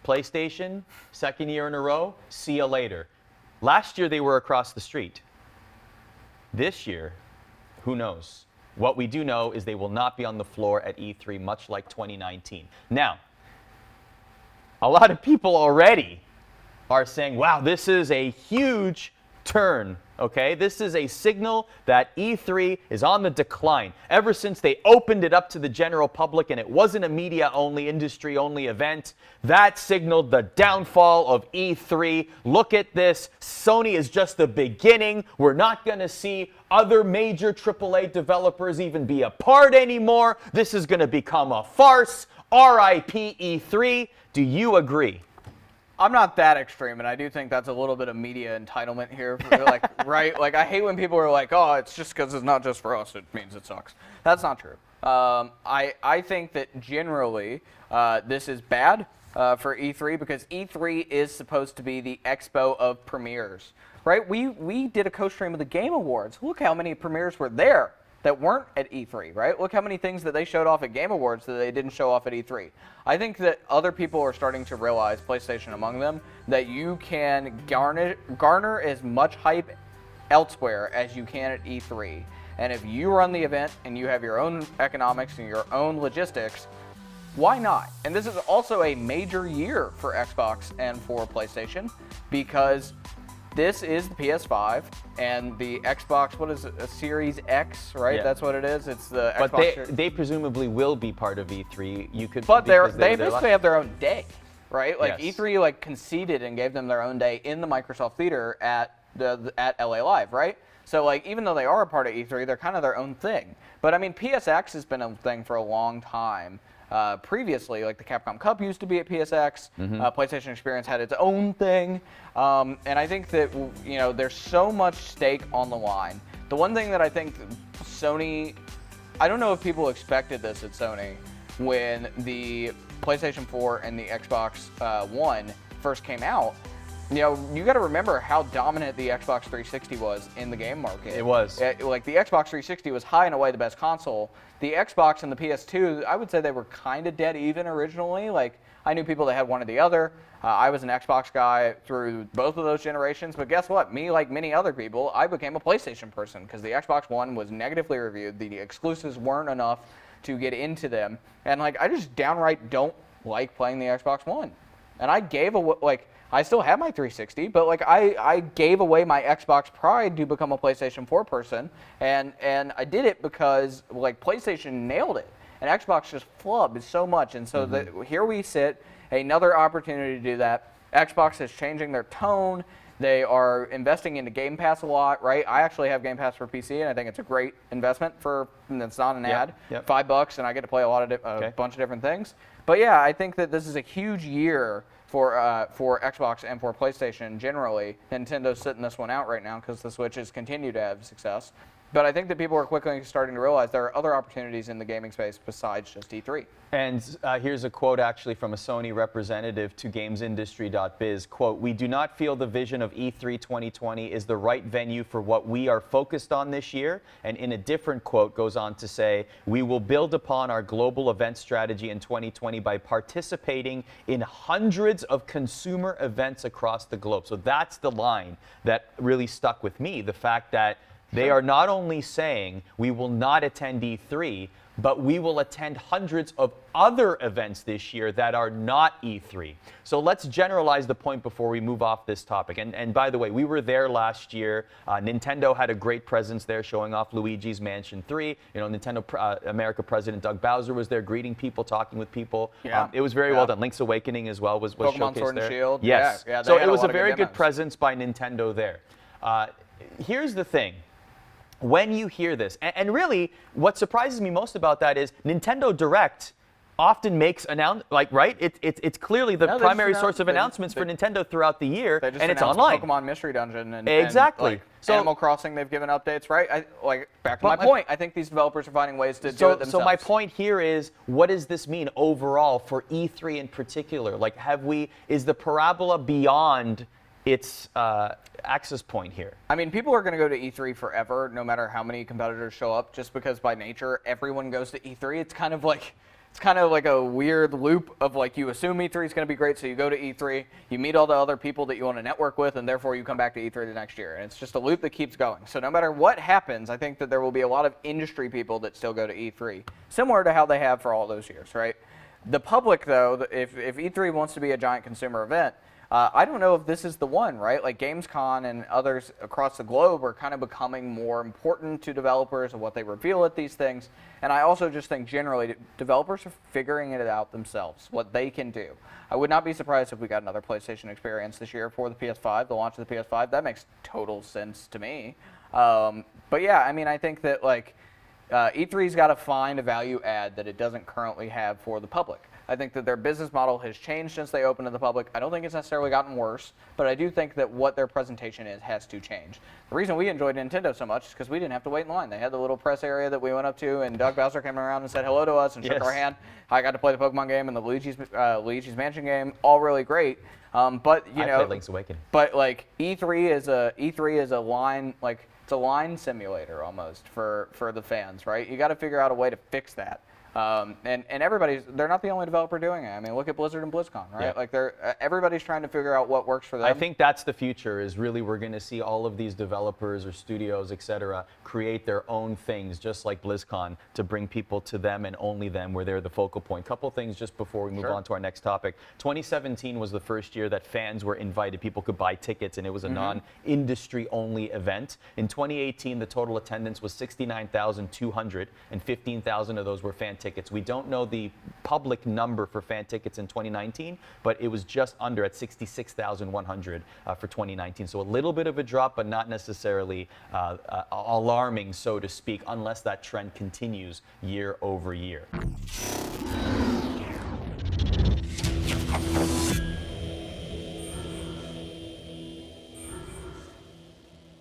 PlayStation, second year in a row, see you later. Last year they were across the street. This year, who knows? What we do know is they will not be on the floor at E3, much like 2019. Now, a lot of people already are saying, wow, this is a huge turn, okay? This is a signal that E3 is on the decline. Ever since they opened it up to the general public and it wasn't a media-only, industry-only event, that signaled the downfall of E3. Look at this. Sony is just the beginning. We're not going to see other major AAA developers even be a part anymore. This is going to become a farce. RIP E3. Do you agree? I'm not that extreme, and I do think that's a little bit of media entitlement here. Like, right? Like, I hate when people are like, oh, it's just because it's not just for us, it means it sucks. That's not true. I think that generally this is bad for E3 because E3 is supposed to be the expo of premieres, right? We did a co-stream of the Game Awards. Look how many premieres were there that weren't at E3, right? Look how many things that they showed off at Game Awards that they didn't show off at E3. I think that other people are starting to realize, PlayStation among them, that you can garner as much hype elsewhere as you can at E3. And if you run the event and you have your own economics and your own logistics, why not? And this is also a major year for Xbox and for PlayStation because this is the PS5 and the Xbox, what is it, a Series X, right? Yeah. That's what it is. It's the but Xbox. they presumably will be part of E3. You could, but they basically have their own day, right? Like Yes. E3 like conceded and gave them their own day in the Microsoft Theater at LA Live, right? So like even though they are a part of E3, they're kind of their own thing. But I mean, PSX has been a thing for a long time. Previously, like the Capcom Cup used to be at PSX, PlayStation Experience had its own thing, and I think that there's so much stake on the line. The one thing that I think Sony, I don't know if people expected this at Sony when the PlayStation 4 and the Xbox One first came out. You got to remember how dominant the Xbox 360 was in the game market. It was. Like the Xbox 360 was high and away the best console. The Xbox and the PS2, I would say they were kind of dead even originally. Like I knew people that had one or the other. I was an Xbox guy through both of those generations, but guess what? Me, like many other people, I became a PlayStation person because the Xbox One was negatively reviewed. The exclusives weren't enough to get into them, and like I just downright don't like playing the Xbox One. And I gave away I still have my 360, but like I gave away my Xbox pride to become a PlayStation 4 person, and I did it because like PlayStation nailed it, and Xbox just flubbed so much, and so here we sit, another opportunity to do that. Xbox is changing their tone. They are investing into Game Pass a lot, right? I actually have Game Pass for PC, and I think it's a great investment and it's not an ad. Yep. $5, and I get to play a bunch of different things. But yeah, I think that this is a huge year for Xbox and for PlayStation generally. Nintendo's sitting this one out right now because the Switch has continued to have success. But I think that people are quickly starting to realize there are other opportunities in the gaming space besides just E3. And here's a quote actually from a Sony representative to gamesindustry.biz. Quote, "We do not feel the vision of E3 2020 is the right venue for what we are focused on this year." And in a different quote goes on to say, "We will build upon our global event strategy in 2020 by participating in hundreds of consumer events across the globe." So that's the line that really stuck with me. The fact that they are not only saying we will not attend E3, but we will attend hundreds of other events this year that are not E3. So let's generalize the point before we move off this topic. And by the way, we were there last year. Nintendo had a great presence there showing off Luigi's Mansion 3. Nintendo America President Doug Bowser was there greeting people, talking with people. Yeah. It was very well done. Link's Awakening as well was Pokemon showcased Sword there. and Shield. Yes. Yeah, so they had it was a lot a of very good good demos. presence by Nintendo there. Here's the thing. When you hear this, and really what surprises me most about that is Nintendo Direct often makes it's clearly the primary source of announcements for Nintendo throughout the year, They just and it's announced online. Pokemon Mystery Dungeon and Exactly. And, So- Animal Crossing, they've given updates, right? Back to my point. I think these developers are finding ways to do it themselves. So my point here is, what does this mean overall for E3 in particular? Like, is the parabola beyond its access point here? I mean, people are going to go to E3 forever, no matter how many competitors show up, just because by nature everyone goes to E3. It's kind of like it's kind of like a weird loop of like you assume E3 is going to be great, so you go to E3, you meet all the other people that you want to network with, and therefore you come back to E3 the next year. And it's just a loop that keeps going. So no matter what happens, I think that there will be a lot of industry people that still go to E3, similar to how they have for all those years, right? The public, though, if E3 wants to be a giant consumer event, I don't know if this is the one, right? Like Gamescom and others across the globe are kind of becoming more important to developers and what they reveal at these things. And I also just think generally developers are figuring it out themselves, what they can do. I would not be surprised if we got another PlayStation experience this year for the PS5, the launch of the PS5. That makes total sense to me. But yeah, I mean, I think that like E3's got to find a value add that it doesn't currently have for the public. I think that their business model has changed since they opened to the public. I don't think it's necessarily gotten worse, but I do think that what their presentation is has to change. The reason we enjoyed Nintendo so much is because we didn't have to wait in line. They had the little press area that we went up to, and Doug Bowser came around and said hello to us and shook our hand. I got to play the Pokemon game and the Luigi's Mansion game, all really great. But you know, played Link's Awakening. But like E3 is a line, like it's a line simulator almost for the fans, right? You got to figure out a way to fix that. And they're not the only developer doing it. I mean, look at Blizzard and BlizzCon, right? Yeah. Like everybody's trying to figure out what works for them. I think that's the future, is really we're going to see all of these developers or studios, et cetera, create their own things, just like BlizzCon, to bring people to them and only them, where they're the focal point. Couple things just before we move on to our next topic. 2017 was the first year that fans were invited. People could buy tickets, and it was a non-industry only event. In 2018, the total attendance was 69,200, and 15,000 of those were fan tickets. We don't know the public number for fan tickets in 2019, but it was just under at 66,100 for 2019. So a little bit of a drop, but not necessarily alarming, so to speak, unless that trend continues year over year.